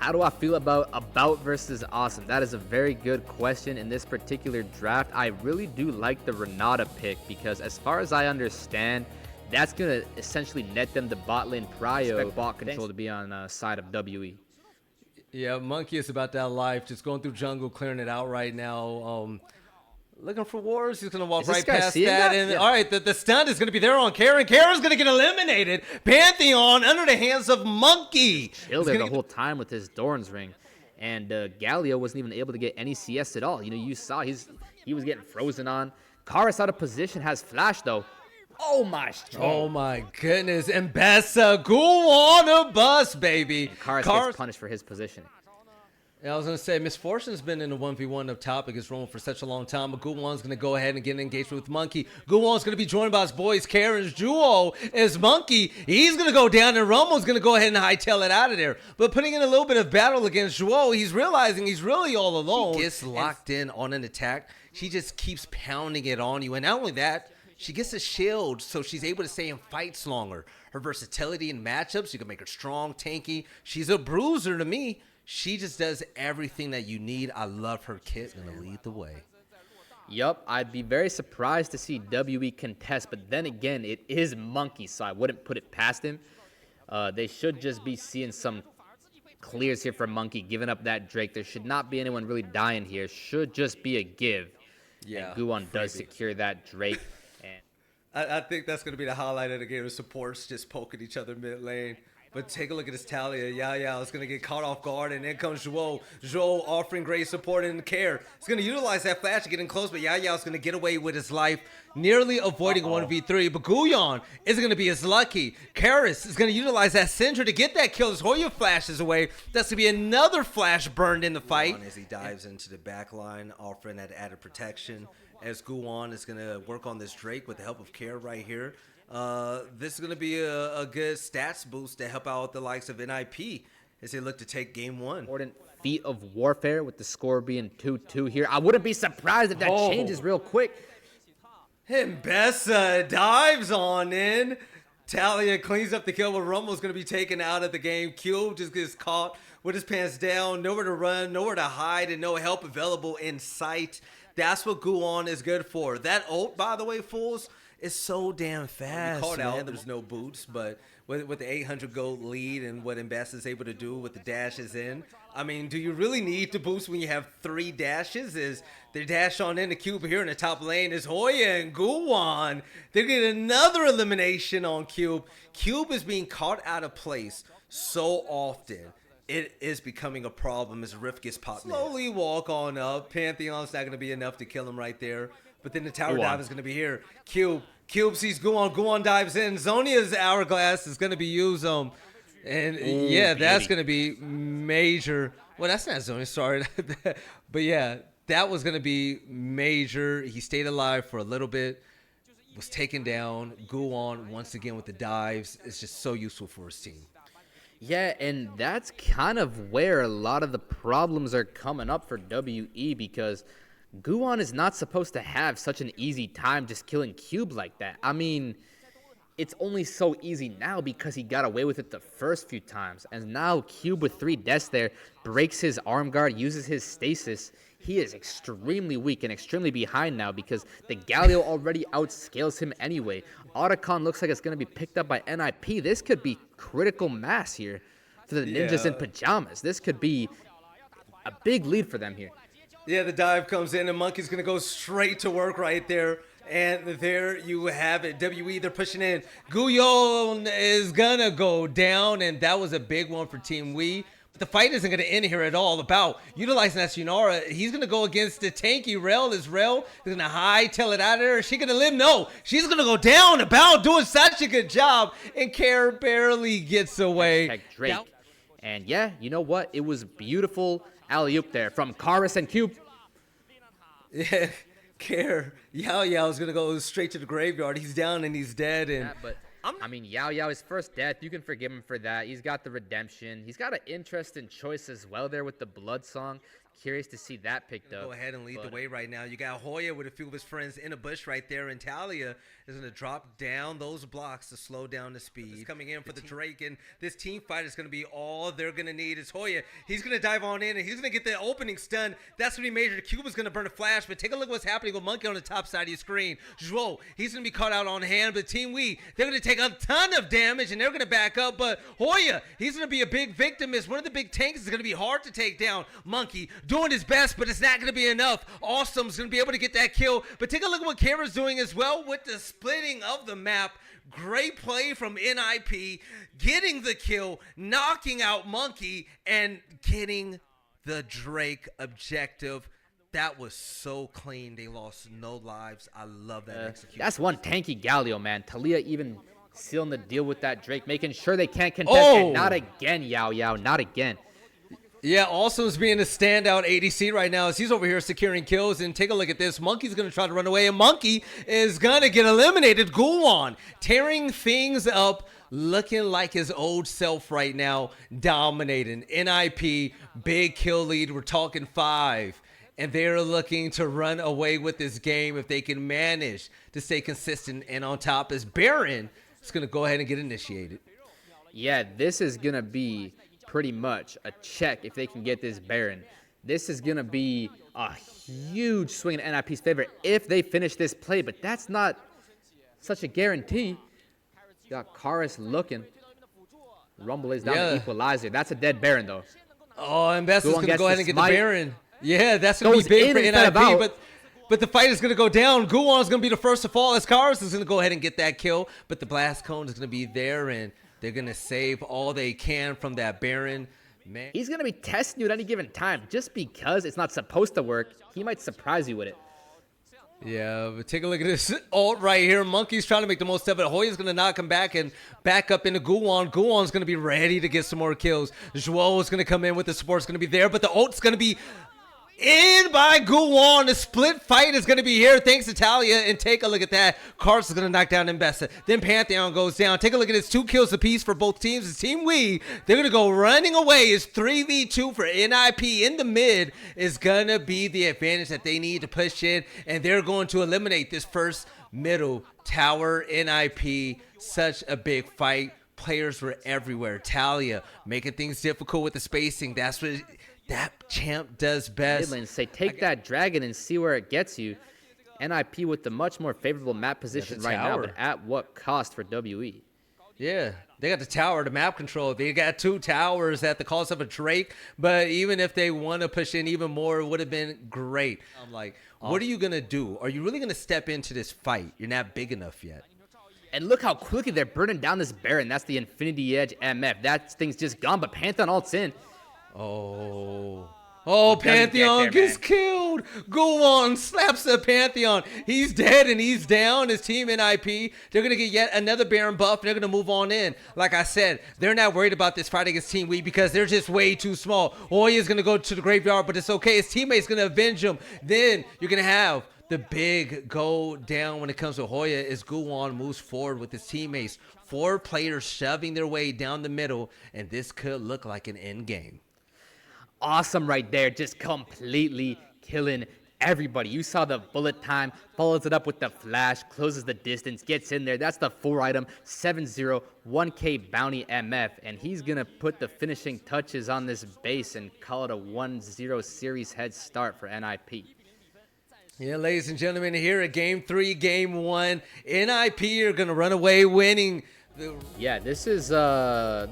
How do I feel about versus awesome? That is a very good question in this particular draft. I really do like the Renata pick because as far as I understand, that's going to essentially net them the bot lane prio. Expect bot control to be on side of WE. Yeah, Monkey is about that life. Just going through jungle, clearing it out right now. Looking for wars. He's going to walk right past that. And yeah. all right, the stun is going to be there on Karen. Karen's going to get eliminated. Pantheon under the hands of Monkey. Chilled there the whole time with his Doran's ring. And Galio wasn't even able to get any CS at all. You know, you saw he was getting frozen on. Karis out of position, has flash though. Oh my goodness. And Bessa, go on a bus, baby. And Karis gets punished for his positioning. Yeah, I was going to say, Misfortune's been in a 1v1 up top against Roman for such a long time, but Guwon's going to go ahead and get engaged with Monkey. Guwon's going to be joined by his boys. Karen's duo is Monkey. He's going to go down, and Romo's going to go ahead and hightail it out of there. But putting in a little bit of battle against Zhuo, he's realizing he's really all alone. He gets locked in on an attack. She just keeps pounding it on you. And not only that, she gets a shield, so she's able to stay in fights longer. Her versatility in matchups, you can make her strong, tanky. She's a bruiser to me. She just does everything that you need. I love her kit. Gonna lead the way. Yup, I'd be very surprised to see WE contest, but then again, it is Monkey, so I wouldn't put it past him. They should just be seeing some clears here for Monkey, giving up that Drake. There should not be anyone really dying here. Should just be a give. Yeah, and Guwon does secure that Drake. And I think that's gonna be the highlight of the game. Supports just poking each other mid lane. But take a look at this Talia. Yao is going to get caught off guard, and then comes Zhuo. Zhuo offering great support and care. He's going to utilize that flash to get in close, but Yao is going to get away with his life, nearly avoiding 1v3. But Guyon isn't going to be as lucky. Karis is going to utilize that Syndra to get that kill as Hoya flashes away. That's going to be another flash burned in the fight. As he dives into the back line, offering that added protection. As Guyon is going to work on this Drake with the help of Care right here. This is going to be a good stats boost to help out the likes of NIP as they look to take game one. Important feat of warfare with the score being 2-2 here. I wouldn't be surprised if that changes real quick. And Bessa dives on in. Talia cleans up the kill, but Romo's going to be taken out of the game. Cube just gets caught with his pants down. Nowhere to run, nowhere to hide, and no help available in sight. That's what Guwon is good for. That ult, by the way, fools, is so damn fast. We called out there's no boots, but with the 800 gold lead and what Mbessa is able to do with the dashes in, I mean, do you really need to boost when you have 3 dashes? Is they dash on in the Cube here in the top lane is Hoya and Guwon. They get another elimination on Cube. Cube is being caught out of place so often. It is becoming a problem as Rift gets popped. Slowly walk on up. Pantheon's not going to be enough to kill him right there. But then the tower dive is going to be here. Cube sees Guwon. Guwon dives in. Zonia's hourglass is going to be used on. And yeah, that's going to be major. Well, that's not Zonia, sorry. But yeah, that was going to be major. He stayed alive for a little bit. Was taken down. Guwon once again with the dives. It's just so useful for his team. Yeah, and that's kind of where a lot of the problems are coming up for WE because Guwon is not supposed to have such an easy time just killing Cube like that. I mean, it's only so easy now because he got away with it the first few times. And now Cube with 3 deaths there breaks his arm guard, uses his stasis. He is extremely weak and extremely behind now because the Galio already outscales him anyway. Otacon looks like it's going to be picked up by NIP. This could be critical mass here for the Ninjas in Pyjamas. This could be a big lead for them here. Yeah, the dive comes in, and Monkey's going to go straight to work right there. And there you have it. WE, they're pushing in. Guyon is going to go down, and that was a big one for Team Wii. But the fight isn't going to end here at all. About utilizing that Yunara, he's going to go against the tanky Rel. Is Rel going to hightail it out of there? Is she going to live? No. She's going to go down. About doing such a good job. And Care barely gets away. Drake. And yeah, you know what? It was beautiful alley-oop there from Karis and Cube. Yeah, Care. Yao is going to go straight to the graveyard. He's down and he's dead. And yeah, but I mean, Yao, his first death, you can forgive him for that. He's got the redemption. He's got an interesting choice as well there with the Blood Song. Curious to see that picked up. Go ahead and lead the way right now. You got Hoya with a few of his friends in a bush right there, and Talia is going to drop down those blocks to slow down the speed. He's coming in for the Drake, and this team fight is going to be all they're going to need is Hoya. He's going to dive on in, and he's going to get the opening stun. That's what he measured. Cube is going to burn a flash, but take a look at what's happening with Monkey on the top side of your screen. Zhuo, he's going to be caught out on hand, but Team Wii, they're going to take a ton of damage, and they're going to back up, but Hoya, he's going to be a big victim. As one of the big tanks is going to be hard to take down. Monkey doing his best, but it's not going to be enough. Awesome's going to be able to get that kill, but take a look at what Camera's doing as well with the splitting of the map. Great play from NIP, getting the kill, knocking out Monkey, and getting the Drake objective. That was so clean. They lost no lives. I love that execution. That's one tanky Galio, man. Talia even sealing the deal with that Drake, making sure they can't contest. And not again, Yao Yao, not again. Yeah, Awesome's being a standout ADC right now as he's over here securing kills. And take a look at this. Monkey's going to try to run away, and Monkey is going to get eliminated. Guwon tearing things up, looking like his old self right now, dominating. NIP, big kill lead. We're talking 5. And they're looking to run away with this game if they can manage to stay consistent. And on top is Baron. It's going to go ahead and get initiated. Yeah, this is going to be pretty much a check if they can get this Baron. This is going to be a huge swing in NIP's favor if they finish this play, but that's not such a guarantee. You got Karis looking. Rumble is down the equalizer. That's a dead Baron, though. Oh, and Best is going to go ahead and get the Baron. Yeah, that's going to be big for NIP, but the fight is going to go down. Guwon is going to be the first to fall as Karis is going to go ahead and get that kill, but the blast cone is going to be there, and they're going to save all they can from that Baron. Man, he's going to be testing you at any given time. Just because it's not supposed to work, he might surprise you with it. Yeah, but take a look at this ult right here. Monkey's trying to make the most of it. Hoya's going to knock him back and back up into Guwon. Guwon's going to be ready to get some more kills. Zhuo is going to come in with the support's going to be there, but the ult's going to be in by Guwon. The split fight is going to be here thanks to Talia, and take a look at that. Karts is going to knock down Mbessa. Then Pantheon goes down. Take a look at this. 2 kills apiece for both teams. It's Team Wii. They're going to go running away. It's 3v2 for NIP. In the mid is going to be the advantage that they need to push in, and they're going to eliminate this first middle tower. NIP, such a big fight. Players were everywhere. Talia making things difficult with the spacing. That's what that champ does best. Midland say, take that dragon and see where it gets you. NIP with the much more favorable map position right now, but at what cost for WE? Yeah, they got the tower, the map control. They got 2 towers at the cost of a Drake, but even if they want to push in even more, it would have been great. I'm like, what are you going to do? Are you really going to step into this fight? You're not big enough yet. And look how quickly they're burning down this Baron. That's the Infinity Edge MF. That thing's just gone, but Pantheon ults in. Oh, Pantheon gets killed. Guwon slaps the Pantheon. He's dead and he's down. His team NIP, they're going to get yet another Baron buff. They're going to move on in. Like I said, they're not worried about this fight against Team Wii because they're just way too small. Hoya is going to go to the graveyard, but it's okay. His teammate's going to avenge him. Then you're going to have the big go down when it comes to Hoya as Guwon moves forward with his teammates. 4 players shoving their way down the middle, and this could look like an end game. Awesome right there, just completely killing everybody. You saw the bullet time, follows it up with the flash, closes the distance, gets in there. That's the 4 item, 7-0, 1K bounty MF, and he's going to put the finishing touches on this base and call it a 1-0 series head start for NIP. Yeah, ladies and gentlemen, here at Game 3, Game 1, NIP are going to run away winning. Yeah, this is a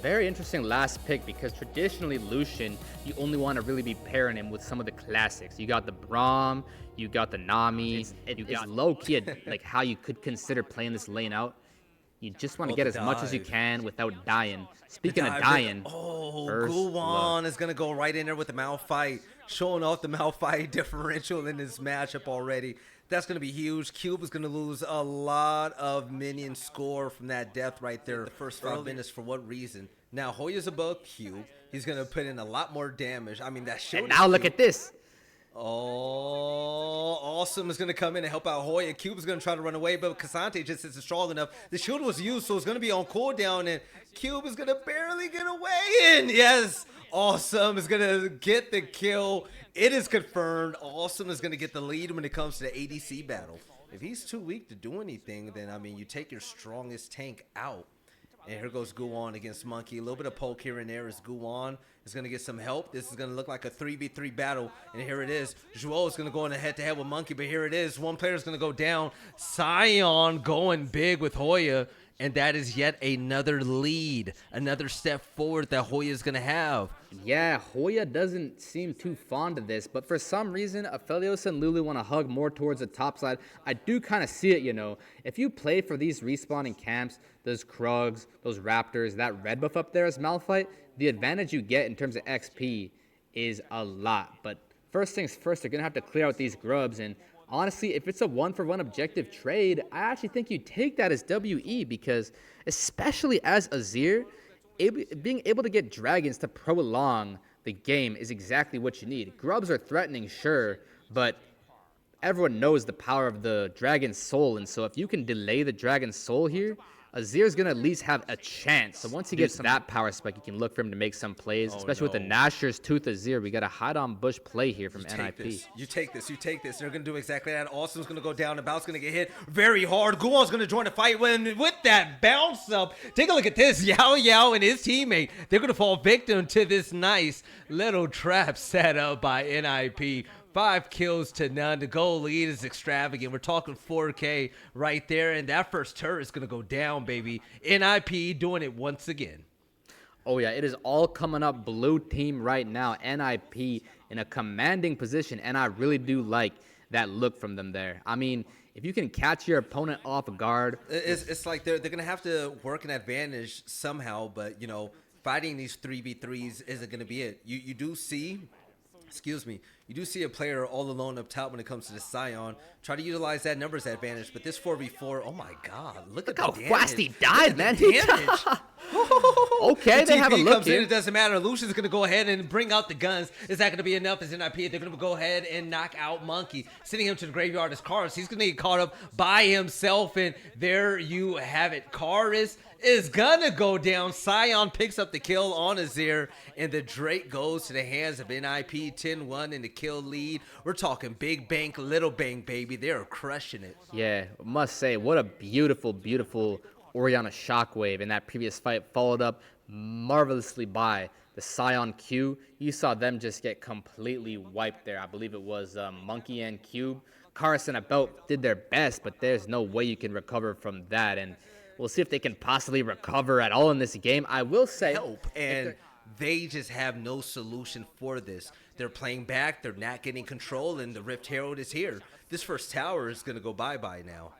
very interesting last pick because traditionally Lucian, you only want to really be pairing him with some of the classics. You got the Braum, you got the Nami, it's low-key like how you could consider playing this lane out. You just want to get as much as you can without dying. Speaking of dying, Guwon is going to go right in there with the Malphite, showing off the Malphite differential in this matchup already. That's going to be huge. Cube is going to lose a lot of minion score from that death right there. The first 5 minutes, for what reason? Now, Hoya's above Cube. He's going to put in a lot more damage. I mean, that shield. And now look at this. Oh, Awesome is going to come in and help out Hoya. Cube is going to try to run away, but Cassante just isn't strong enough. The shield was used, so it's going to be on cooldown, and Cube is going to barely get away. And yes, Awesome is going to get the kill. It is confirmed. Awesome is going to get the lead when it comes to the ADC battle. If he's too weak to do anything, then, I mean, you take your strongest tank out. And here goes Guwon against Monkey. A little bit of poke here and there as Guwon is going to get some help. This is going to look like a 3v3 battle. And here it is. Joel is going to go in a head-to-head with Monkey. But here it is. One player is going to go down. Sion going big with Hoya. And that is yet another lead. Another step forward that Hoya is going to have. Yeah, Hoya doesn't seem too fond of this, but for some reason, Aphelios and Lulu want to hug more towards the top side. I do kind of see it, you know. If you play for these respawning camps, those Krugs, those Raptors, that red buff up there as Malphite, the advantage you get in terms of XP is a lot. But first things first, they're going to have to clear out these grubs, and honestly, if it's a one-for-one objective trade, I actually think you take that as WE because, especially as Azir, being able to get dragons to prolong the game is exactly what you need. Grubs are threatening, sure, but everyone knows the power of the dragon's soul, and so if you can delay the dragon's soul here, Azir's going to at least have a chance. So once he gets that power spike, you can look for him to make some plays, especially with the Nashor's Tooth Azir. We got a hide-on-bush play here from NIP. You take this. They're going to do exactly that. Awesome's going to go down. About's going to get hit very hard. Guwon's going to join the fight with that bounce up. Take a look at this. Yao Yao and his teammate. They're going to fall victim to this nice little trap set up by NIP. 5 kills to none. The goal lead is extravagant. We're talking 4K right there, and that first turret is going to go down, baby. NIP doing it once again. Oh, yeah, it is all coming up blue team right now. NIP in a commanding position, and I really do like that look from them there. I mean, if you can catch your opponent off guard. It's like they're going to have to work an advantage somehow, but, you know, fighting these 3v3s isn't going to be it. You do see... Excuse me. You do see a player all alone up top when it comes to the Sion. Try to utilize that numbers advantage, but this 4v4, oh my God, look at how the fast he died, man. Damage. Okay, they have a look here. It doesn't matter. Lucian's going to go ahead and bring out the guns. Is that going to be enough as NIP? They're going to go ahead and knock out Monkey, sending him to the graveyard as Karis. He's going to get caught up by himself, and there you have it. Karis is gonna go down. Sion picks up the kill on Azir, and the Drake goes to the hands of NIP. 10-1 in the kill lead. We're talking big bank, little bank, baby. They're crushing it. Yeah, must say, what a beautiful, beautiful Orianna shockwave in that previous fight, followed up marvelously by the Sion Q. You saw them just get completely wiped there. I believe it was Monkey and Cube. Karis and About did their best, but there's no way you can recover from that, and we'll see if they can possibly recover at all in this game. I will say... And they just have no solution for this. They're playing back. They're not getting control, and the Rift Herald is here. This first tower is going to go bye-bye now.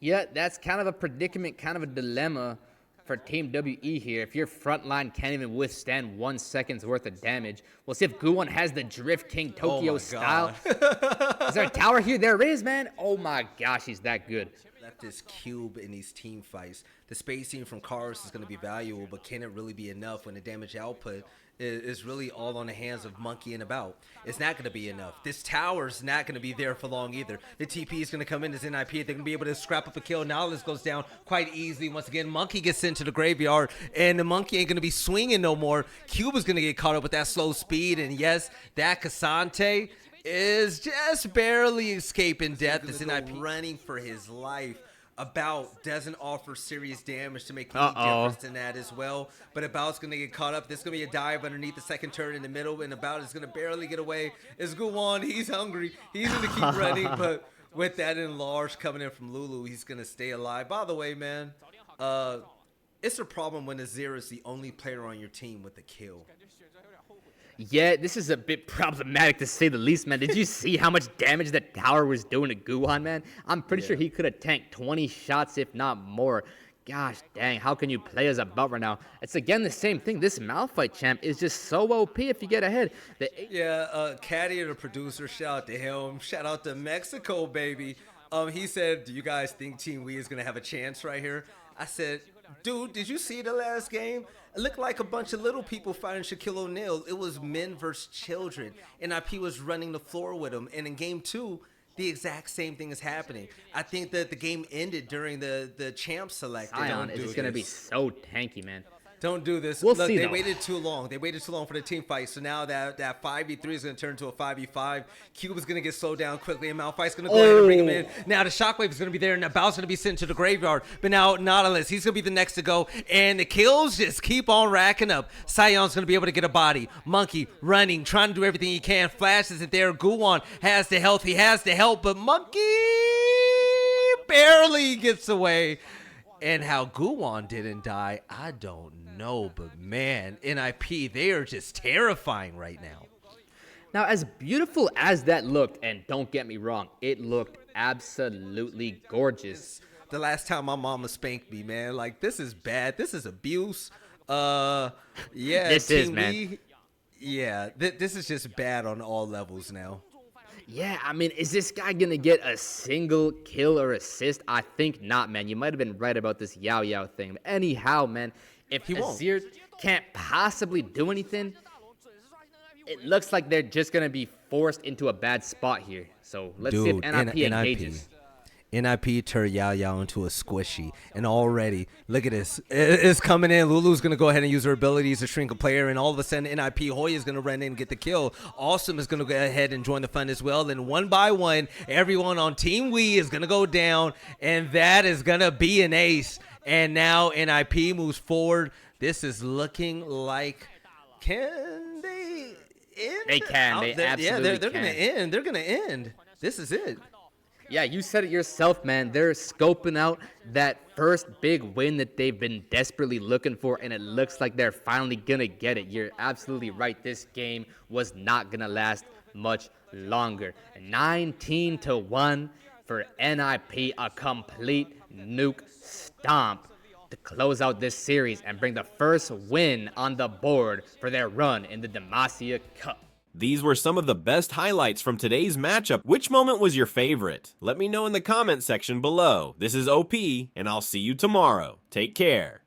Yeah, that's kind of a predicament, kind of a dilemma for Team WE here. If your front line can't even withstand 1 second's worth of damage, we'll see if Guwon has the Drift King Tokyo style. Is there a tower here? There is, man. Oh my gosh, he's that good. Left this cube in these team fights. The spacing from Karis is going to be valuable, but can it really be enough when the damage output is really all on the hands of Monkey and About? It's not going to be enough. This tower's not going to be there for long either. The TP is going to come in as NIP. They're going to be able to scrap up a kill. Now this goes down quite easily. Once again, Monkey gets sent to the graveyard, and the Monkey ain't going to be swinging no more. Cube is going to get caught up with that slow speed, and yes, that Cassante is just barely escaping death. This NIP running for his life. About doesn't offer serious damage to make any difference in that as well. But About's going to get caught up. This is going to be a dive underneath the second turret in the middle, and About is going to barely get away. It's Guwon. He's hungry. He's going to keep running, but with that enlarge coming in from Lulu, he's going to stay alive. By the way, man, it's a problem when Azir is the only player on your team with a kill. Yeah, this is a bit problematic to say the least, man. Did you see how much damage that tower was doing to Guwon, man? I'm pretty sure he could have tanked 20 shots, if not more. Gosh dang, how can you play as About right now? It's again the same thing. This Malphite champ is just so OP if you get ahead. Caddy, the producer, shout out to him. Shout out to Mexico, baby. He said, do you guys think Team Wii is going to have a chance right here? I said, Dude, did you see the last game? It looked like a bunch of little people fighting Shaquille O'Neal. It was men versus children. NIP was running the floor with them. And in game 2, the exact same thing is happening. I think that the game ended during the champ select. Zion is just going to be so tanky, man. Don't do this. We'll Look, see, they though. waited too long. They waited too long for the team fight. So now that 5v3 is going to turn into a 5v5. Cube is going to get slowed down quickly, and Malphite's going to go ahead and bring him in. Now the Shockwave is going to be there, and the Bow's going to be sent to the graveyard. But now Nautilus, he's going to be the next to go, and the kills just keep on racking up. Sion's going to be able to get a body. Monkey running, trying to do everything he can. Flash isn't there. Guwon has the health. He has the help, but Monkey barely gets away. And how Guwon didn't die, I don't know. But man, NIP, they are just terrifying right now. Now, as beautiful as that looked, and don't get me wrong, it looked absolutely gorgeous. The last time my mama spanked me, man, like, this is bad. This is abuse. Yeah. This is, man. Lee, yeah, this is just bad on all levels now. Yeah, I mean, is this guy going to get a single kill or assist? I think not, man. You might have been right about this Yao Yao thing. Anyhow, man, if Azir can't possibly do anything, it looks like they're just going to be forced into a bad spot here. So let's see if NIP engages. NIP turned Yao Yao into a squishy, and already, look at this. It's coming in. Lulu's going to go ahead and use her abilities to shrink a player, and all of a sudden, NIP Hoya is going to run in and get the kill. Awesome is going to go ahead and join the fun as well. Then one by one, everyone on Team Wii is going to go down, and that is going to be an ace. And now NIP moves forward. This is looking like, can they end? They can. They absolutely they're going to end. They're going to end. This is it. Yeah, you said it yourself, man. They're scoping out that first big win that they've been desperately looking for, and it looks like they're finally going to get it. You're absolutely right. This game was not going to last much longer. 19-1 for NIP, a complete nuke stomp to close out this series and bring the first win on the board for their run in the Demacia Cup. These were some of the best highlights from today's matchup. Which moment was your favorite? Let me know in the comment section below. This is OP, and I'll see you tomorrow. Take care.